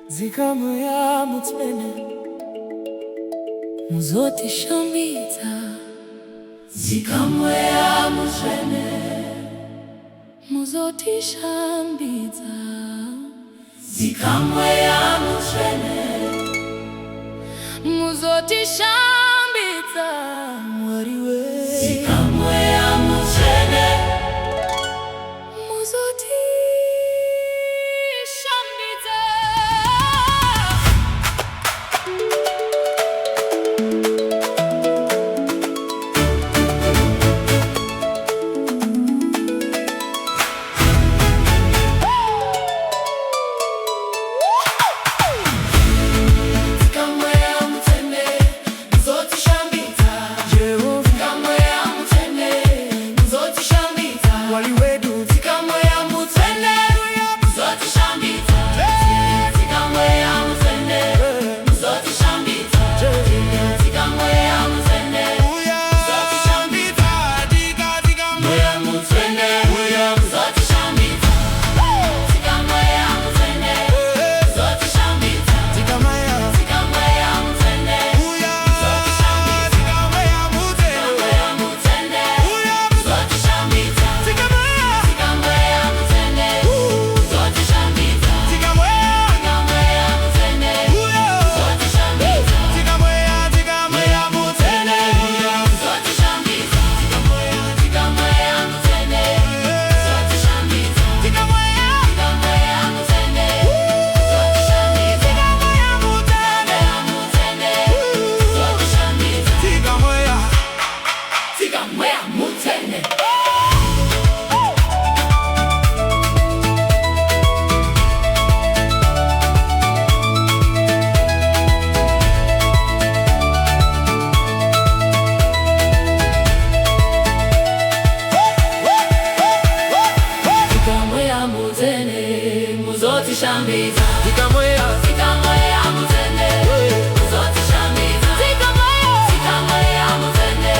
Zikamweya mutmene muzoti shambidza. Zikamweya mutmene muzoti shambidza. Zikamweya mutmene muzoti shambidza mwariwe. Zikamweya mutmene muzoti shambidza. Muzoti shambidza. Zikamweya zikamweya mutende muzoti shambidza. Zikamweya zikamweya mutende muzoti shambidza. Zikamweya mutende uya muzoti shambidza. Zikamweya mutende zikamweya mutende muzoti shambidza. Zikamweya mutende mutende muzoti shambidza. Zikamweya mutende mutende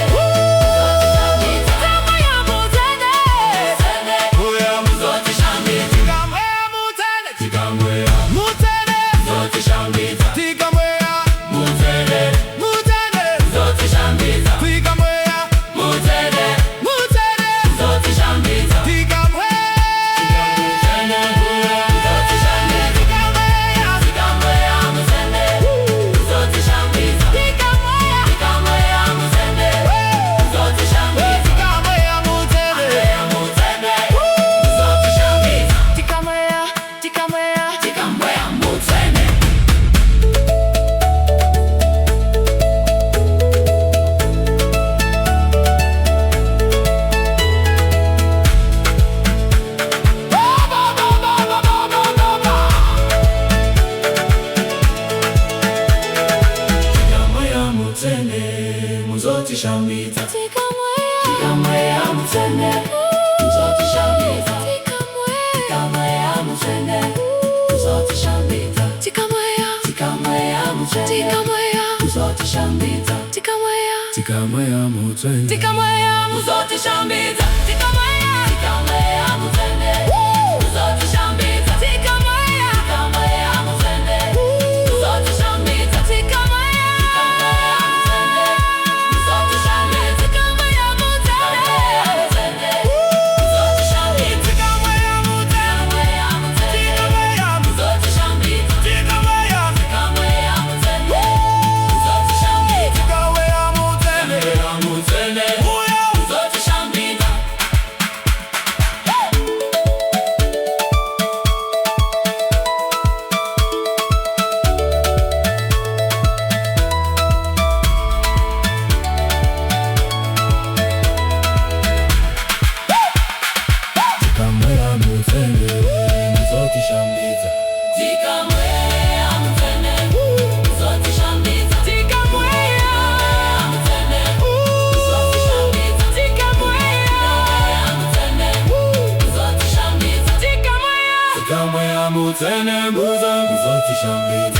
muzoti shambidza. Muzoti shambidza. Zikamweya mutende muzoti shambidza. Zikamweya mutende muzoti shambidza. Zikamweya mutende muzoti shambidza. Zikamweya mutende zikamweya muzoti shambidza. Zikamweya mutende muzoti shambidza. Zikamweya mutende muzoti shambidza. Zikamweya mutende muzoti shambidza. Zikamweya mutende muzoti shambidza.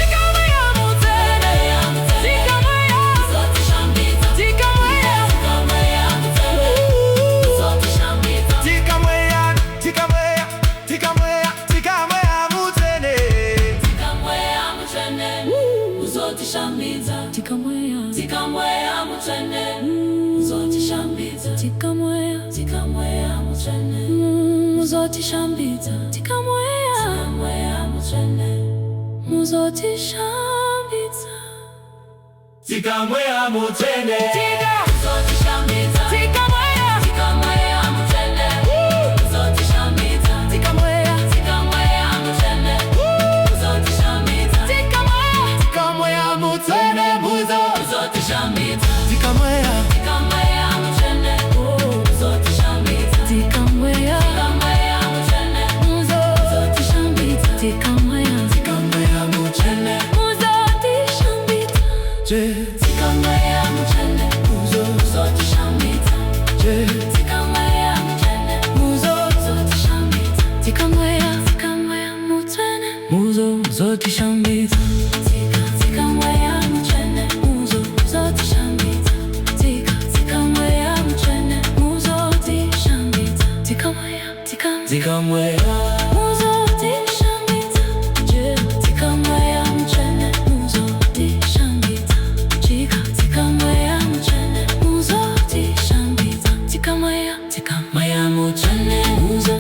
Zikamweya mutende muzoti shambidza. Zikamweya mutende. Zikamweya uzotishambidza tikamweya mutsvene uzotishambidza tikamweya mutsvene uzotishambidza tikamweya mutsvene uzotishambidza tikamweya mutsvene uzotishambidza tikamweya mutsvene uzotishambidza tikamweya mutsvene uzotishambidza tikamweya mutsvene uzotishambidza tikamweya mutsvene uzotishambidza tikamweya mutsvene uzotishambidza tikamweya mutsvene uzotishambidza tikamweya mutsvene uzotishambidza tikamweya mutsvene uzotishambidza tikamweya mutsvene uzotishambidza tikamweya mutsvene uzotishambidza tikamweya mutsvene uzotishambidza tikamweya